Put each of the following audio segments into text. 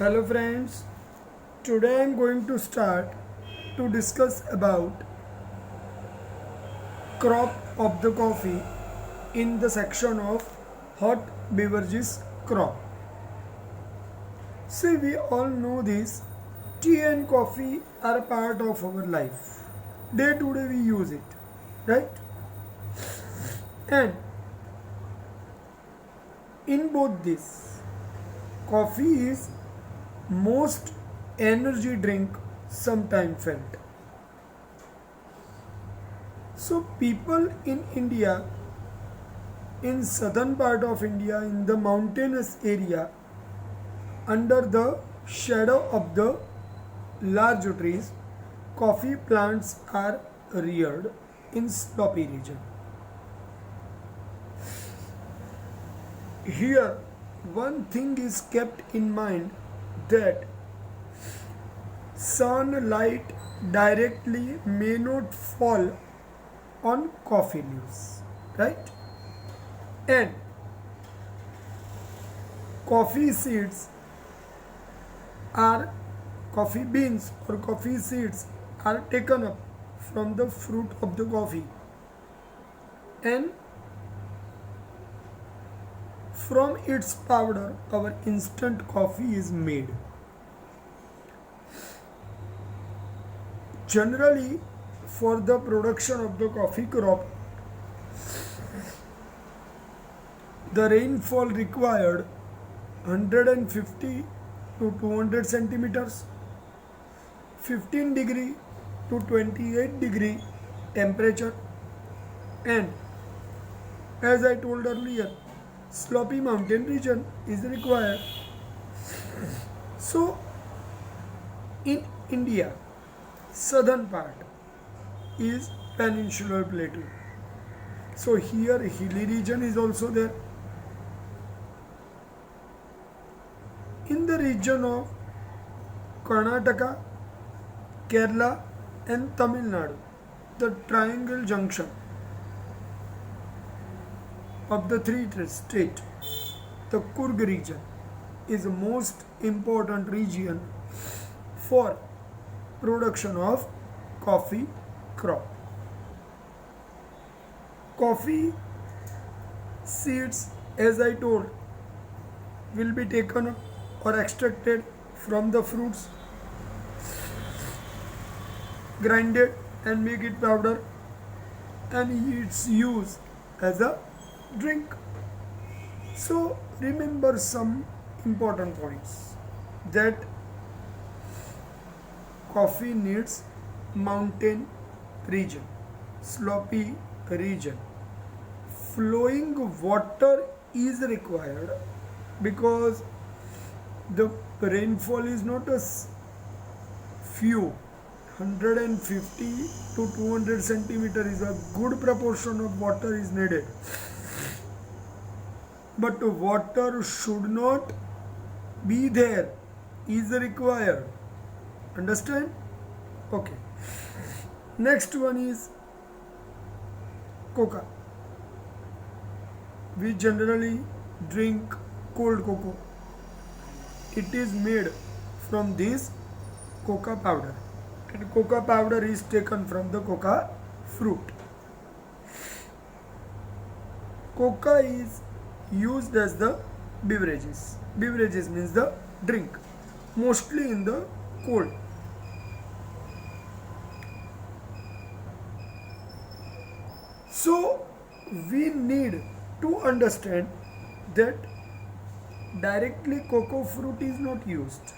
Hello friends, today I am going to start to discuss about crop of the coffee in the section of hot beverages crop. See, we all know this, tea and coffee are a part of our life. Day to day we use it, right? And in both this, coffee is most energy drink sometime felt. So people in India, in southern part of India, in the mountainous area, under the shadow of the large trees, coffee plants are reared in slopy region. Here, one thing is kept in mind that sunlight directly may not fall on coffee leaves, right? And coffee seeds are coffee beans or coffee seeds are taken up from the fruit of the coffee, and from its powder our instant coffee is made. Generally, for the production of the coffee crop, the rainfall required 150 to 200 centimeters, 15 degree to 28 degree temperature, and as I told earlier, slopy mountain region is required. So in India, southern part is peninsular plateau. So here hilly region is also there. In the region of Karnataka, Kerala and Tamil Nadu, the triangle junction of the three states, the Kurg region is the most important region for production of coffee crop. Coffee seeds, as I told, will be taken or extracted from the fruits, grinded and make it powder, and it's used as a drink. So remember some important points, that coffee needs mountain region, slopy region. Flowing water is required because the rainfall is not a few. 150 to 200 centimeter is a good proportion of water is needed. But water should not be there, is required. Understand? Okay. Next one is coca. We generally drink cold cocoa. It is made from this coca powder, and coca powder is taken from the coca fruit. Coca is used as the beverages. Beverages means the drink, mostly in the cold. So we need to understand that directly cocoa fruit is not used,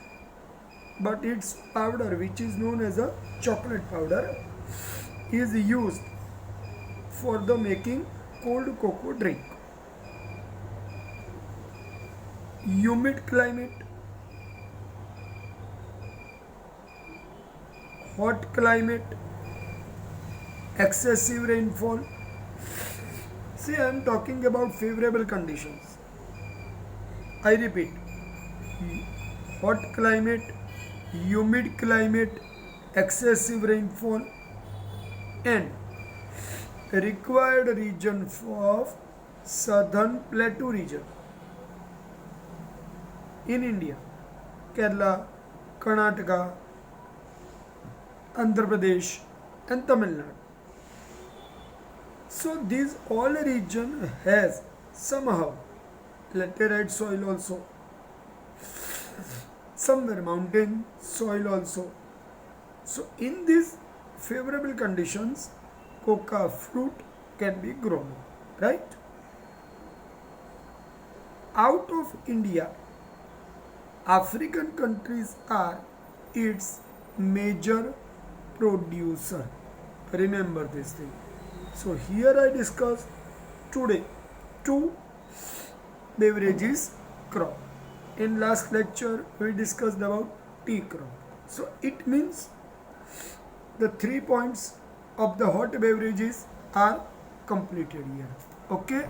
but its powder, which is known as a chocolate powder, is used for the making cold cocoa drink. Humid climate, hot climate, excessive rainfall. See, I am talking about favorable conditions. I repeat, hot climate, humid climate, excessive rainfall, and required region of southern plateau region in India. Kerala, Karnataka, Andhra Pradesh, and Tamil Nadu. So these all region has somehow laterite soil also, somewhere mountain soil also. So in these favorable conditions, coca fruit can be grown, right? Out of India, African countries are its major producer. Remember this thing. So here I discussed today two beverages crop. In last lecture we discussed about tea crop. So it means the 3 points of the hot beverages are completed here. Okay.